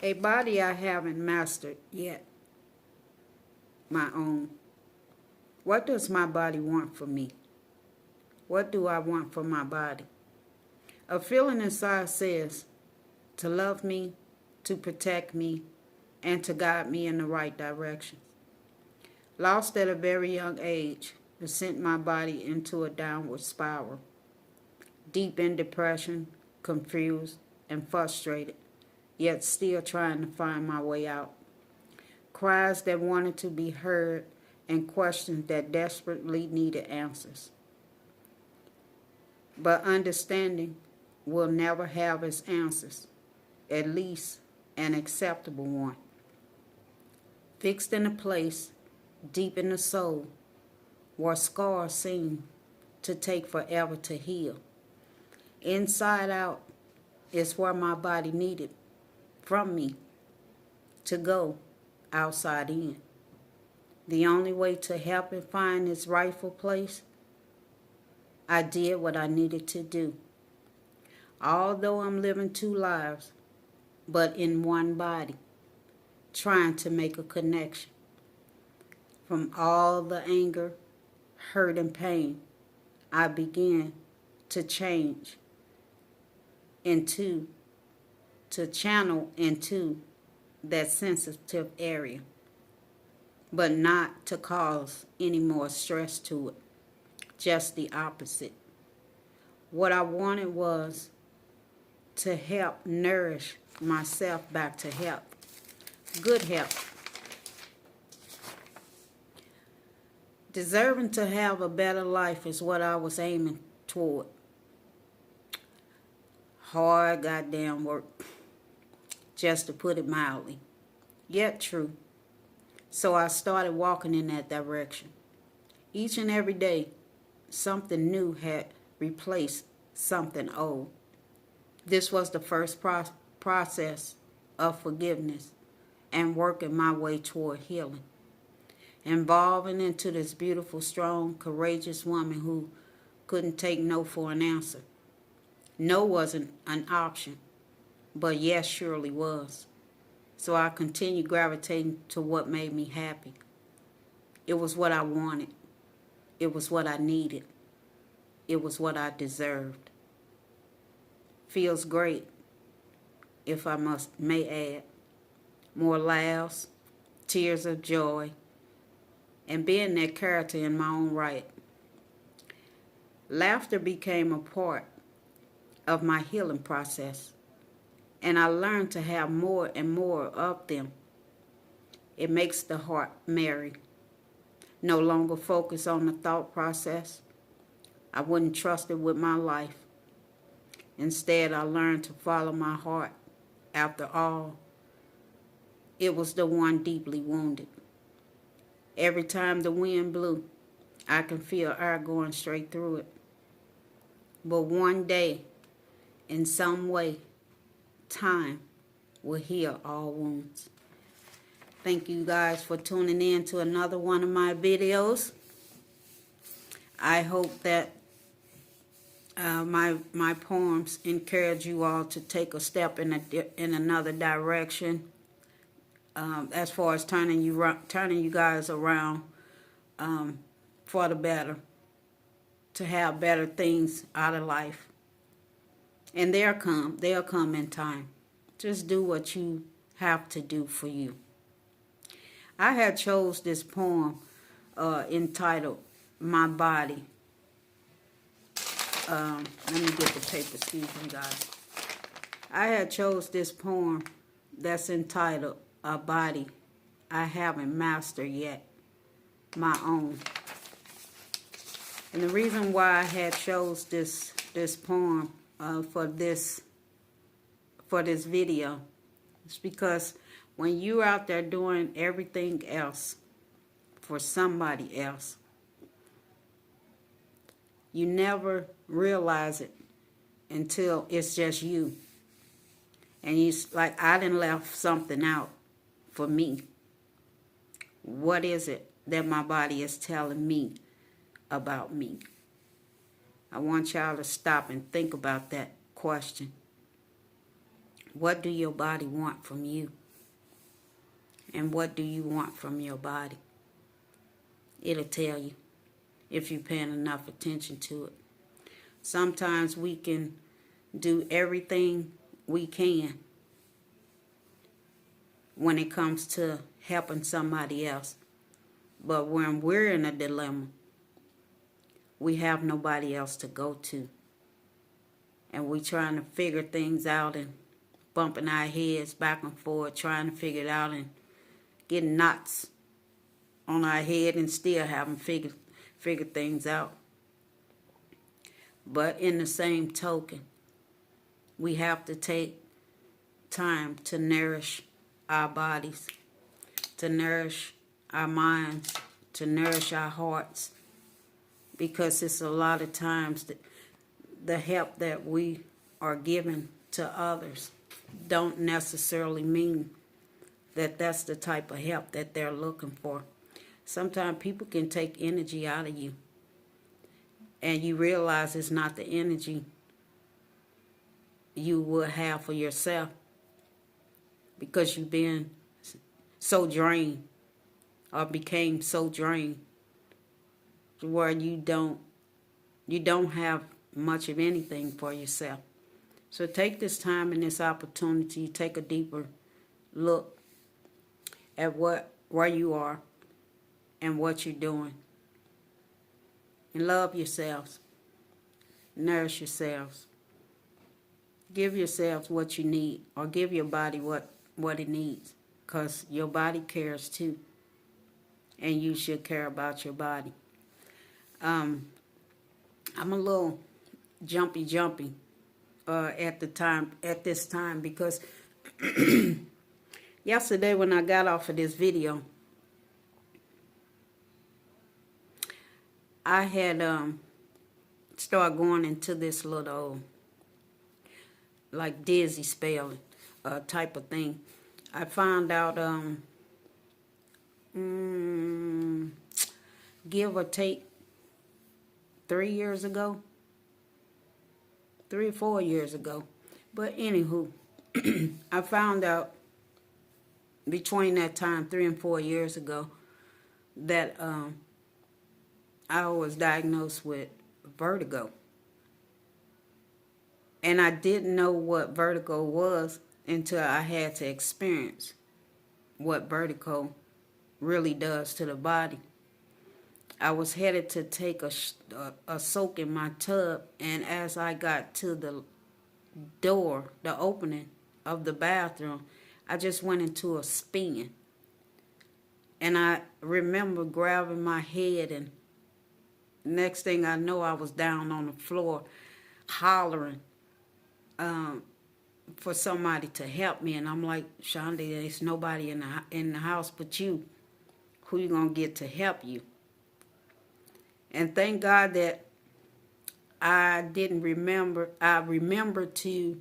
A body I haven't mastered yet, my own. What does my body want from me? What do I want from my body? A feeling inside says to love me, to protect me, and to guide me in the right direction. Lost at a very young age, it sent my body into a downward spiral, deep in depression, confused, and frustrated, yet still trying to find my way out. Cries that wanted to be heard and questions that desperately needed answers. But understanding will never have its answers, at least an acceptable one. Fixed in a place deep in the soul where scars seem to take forever to heal. Inside out is where my body needed from me to go outside in. The only way to help it find its rightful place, I did what I needed to do. Although I'm living two lives, but in one body, trying to make a connection. From all the anger, hurt, and pain, I began to change to channel into that sensitive area, but not to cause any more stress to it, just the opposite. What I wanted was to help nourish myself back to health, good health. Deserving to have a better life is what I was aiming toward. Hard goddamn work, just to put it mildly, yet true. So I started walking in that direction. Each and every day, something new had replaced something old. This was the first process of forgiveness and working my way toward healing. Evolving into this beautiful, strong, courageous woman who couldn't take no for an answer. No wasn't an option, but yes surely was. So I continued gravitating to what made me happy. It was what I wanted. It was what I needed. It was what I deserved. Feels great, if I may add. More laughs, tears of joy, and being that character in my own right. Laughter became a part of my healing process, and I learned to have more and more of them. It makes the heart merry. No longer focus on the thought process. I wouldn't trust it with my life. Instead, I learned to follow my heart. After all, it was the one deeply wounded. Every time the wind blew, I can feel air going straight through it. But one day, in some way, time will heal all wounds. Thank you guys for tuning in to another one of my videos. I hope that my poems encourage you all to take a step in another direction. As far as turning you guys around for the better, to have better things out of life. And they'll come in time. Just do what you have to do for you. I had chose this poem entitled My Body. Let me get the paper, excuse me guys. I had chose this poem that's entitled A Body I Haven't Mastered Yet, My Own. And the reason why I had chose this poem for this video is because when you're out there doing everything else for somebody else, you never realize it until it's just you. And you like, I done left something out for me. What is it that my body is telling me about me? I want y'all to stop and think about that question. What do your body want from you? And what do you want from your body? It'll tell you if you're paying enough attention to it. Sometimes we can do everything we can when it comes to helping somebody else. But when we're in a dilemma, we have nobody else to go to. And we trying to figure things out and bumping our heads back and forth, trying to figure it out and getting knots on our head and still haven't figured things out. But in the same token, we have to take time to nourish our bodies, to nourish our minds, to nourish our hearts, because it's a lot of times that the help that we are giving to others don't necessarily mean that that's the type of help that they're looking for. Sometimes people can take energy out of you, and you realize it's not the energy you would have for yourself, because you've been so drained or became so drained where you don't have much of anything for yourself. So take this time and this opportunity, take a deeper look at where you are and what you're doing. And love yourselves. Nourish yourselves. Give yourselves what you need, or give your body what it needs, because your body cares too. And you should care about your body. I'm a little jumpy at this time because yesterday when I got off of this video, I had started going into this little like dizzy spell type of thing. I found out give or take 3 years ago, 3 or 4 years ago. But anywho, I found out between that time, 3 and 4 years ago, that I was diagnosed with vertigo. And I didn't know what vertigo was until I had to experience what vertigo really does to the body. I was headed to take a soak in my tub, and as I got to the door, the opening of the bathroom, I just went into a spin. And I remember grabbing my head, and next thing I know, I was down on the floor hollering for somebody to help me. And I'm like, Shonda, there's nobody in the house but you. Who you gonna get to help you? And thank God that I didn't remember. I remembered to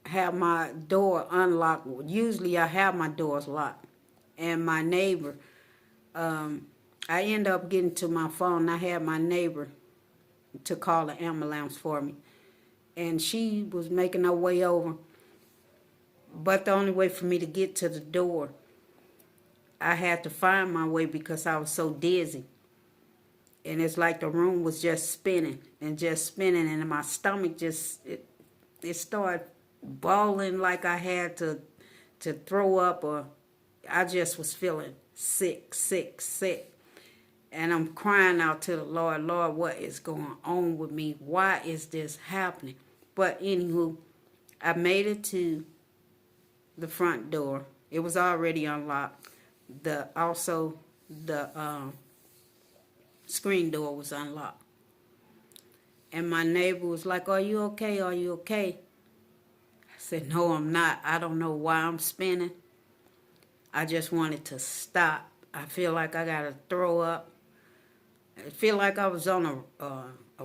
have my door unlocked. Usually I have my doors locked. And my neighbor, I end up getting to my phone. I had my neighbor to call the ambulance for me. And she was making her way over. But the only way for me to get to the door, I had to find my way because I was so dizzy. And it's like the room was just spinning, and my stomach just, it started bawling like I had to throw up, or I just was feeling sick. And I'm crying out to the Lord, Lord, what is going on with me? Why is this happening? But anywho, I made it to the front door. It was already unlocked. The screen door was unlocked. And my neighbor was like, are you okay? Are you okay? I said, no, I'm not. I don't know why I'm spinning. I just wanted to stop. I feel like I got to throw up. I feel like I was on a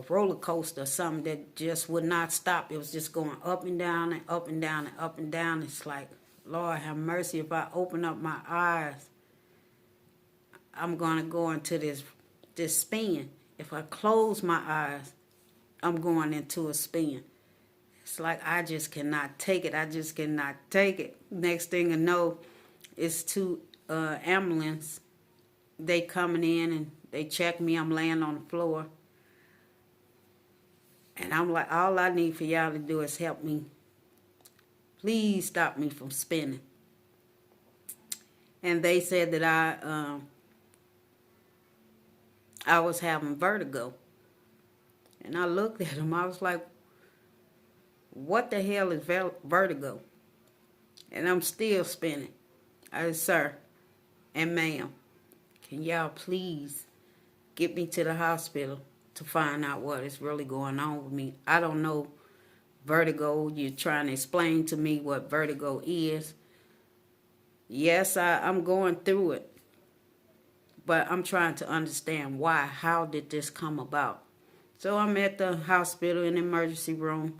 roller coaster or something that just would not stop. It was just going up and down and up and down and up and down. It's like, Lord have mercy, if I open up my eyes, I'm going to go into this spin. If I close my eyes, I'm going into a spin. It's like I just cannot take it. I just cannot take it. Next thing I know, it's two ambulance. They coming in and they check me. I'm laying on the floor. And I'm like, all I need for y'all to do is help me. Please stop me from spinning. And they said that I was having vertigo. And I looked at them. I was like, what the hell is vertigo? And I'm still spinning. I said, sir and ma'am, can y'all please get me to the hospital to find out what is really going on with me? I don't know vertigo. You're trying to explain to me what vertigo is. Yes, I'm going through it. But I'm trying to understand why. How did this come about? So I'm at the hospital in the emergency room.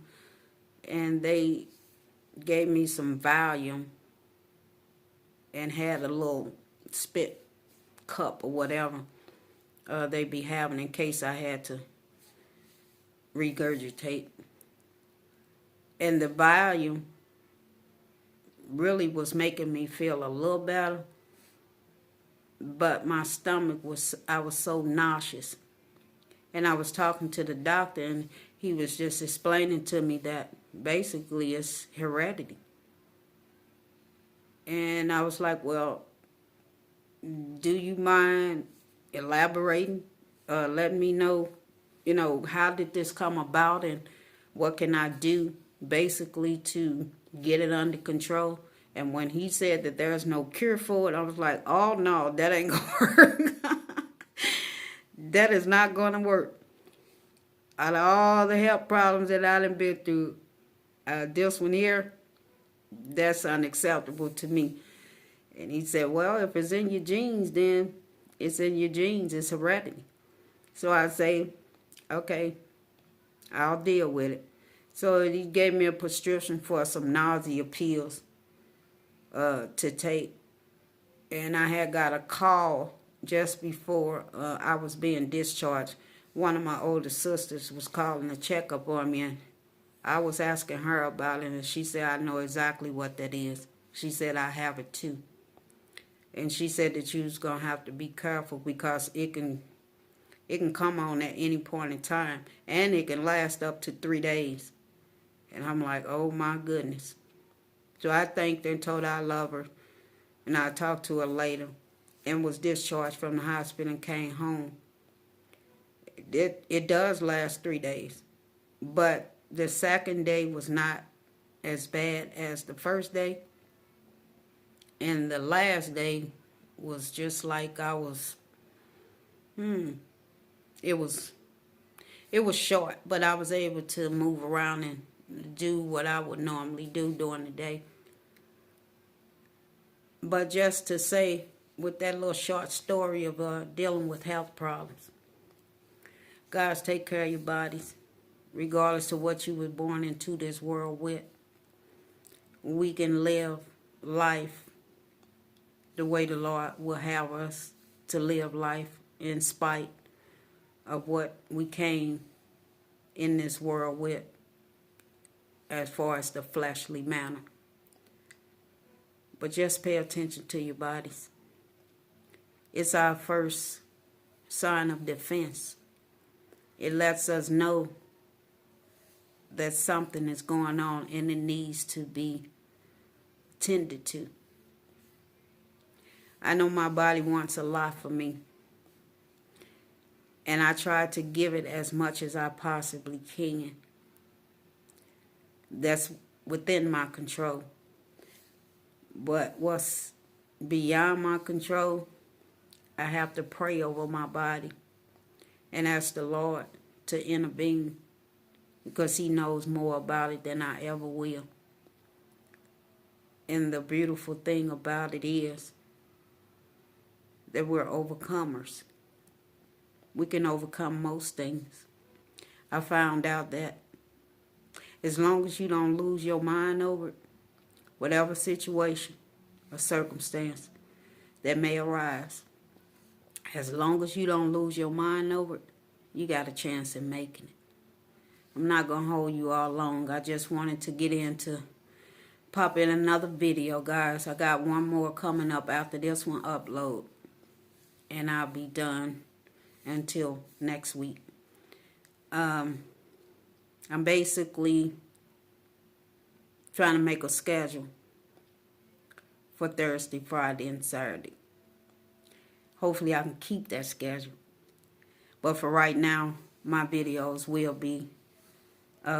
And they gave me some Valium and had a little spit cup or whatever they be having in case I had to regurgitate. And the Valium really was making me feel a little better, but my stomach I was so nauseous. And I was talking to the doctor, and he was just explaining to me that basically it's heredity. And I was like, well, do you mind elaborating? Letting me know, how did this come about and what can I do basically to get it under control? And when he said that there's no cure for it, I was like, oh no, that ain't gonna work. That is not gonna work. Out of all the health problems that I done been through, this one here, that's unacceptable to me. And he said, well, if it's in your genes, then it's in your genes. It's heredity. So I say, okay, I'll deal with it. So he gave me a prescription for some nausea pills to take. And I had got a call just before I was being discharged. One of my older sisters was calling to check up on me, and I was asking her about it, and she said, I know exactly what that is. She said, I have it too. And she said that you was going to have to be careful because it can come on at any point in time, and it can last up to 3 days. And I'm like, oh my goodness. So I thanked her and told her I love her, and I talked to her later and was discharged from the hospital and came home. It does last 3 days, but the second day was not as bad as the first day, and the last day was just like I was. It was short, but I was able to move around and do what I would normally do during the day. But just to say, with that little short story of dealing with health problems, God's take care of your bodies, regardless of what you were born into this world with. We can live life the way the Lord will have us to live life in spite of what we came in this world with as far as the fleshly manner. But just pay attention to your bodies. It's our first sign of defense. It lets us know that something is going on and it needs to be tended to. I know my body wants a lot for me, and I try to give it as much as I possibly can. That's within my control. But what's beyond my control, I have to pray over my body and ask the Lord to intervene, because He knows more about it than I ever will. And the beautiful thing about it is that we're overcomers. We can overcome most things. I found out that as long as you don't lose your mind over it, whatever situation or circumstance that may arise, as long as you don't lose your mind over it, you got a chance in making it. I'm not going to hold you all long. I just wanted to get into pop in another video, guys. I got one more coming up after this one upload. And I'll be done until next week. I'm basically trying to make a schedule for Thursday, Friday, and Saturday. Hopefully I can keep that schedule. But for right now, my videos will be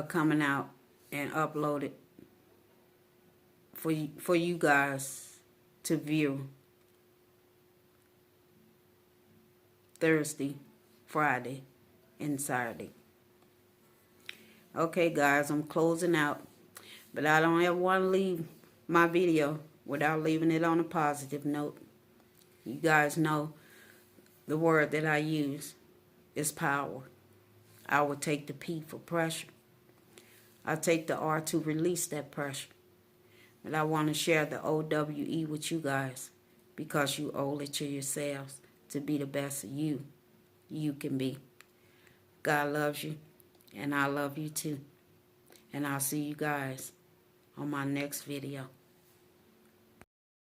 coming out and uploaded for you guys to view Thursday, Friday, and Saturday. Okay, guys, I'm closing out. But I don't ever want to leave my video without leaving it on a positive note. You guys know the word that I use is power. I will take the P for pressure. I take the R to release that pressure. But I want to share the OWE with you guys because you owe it to yourselves to be the best of you can be. God loves you, and I love you too. And I'll see you guys on my next video.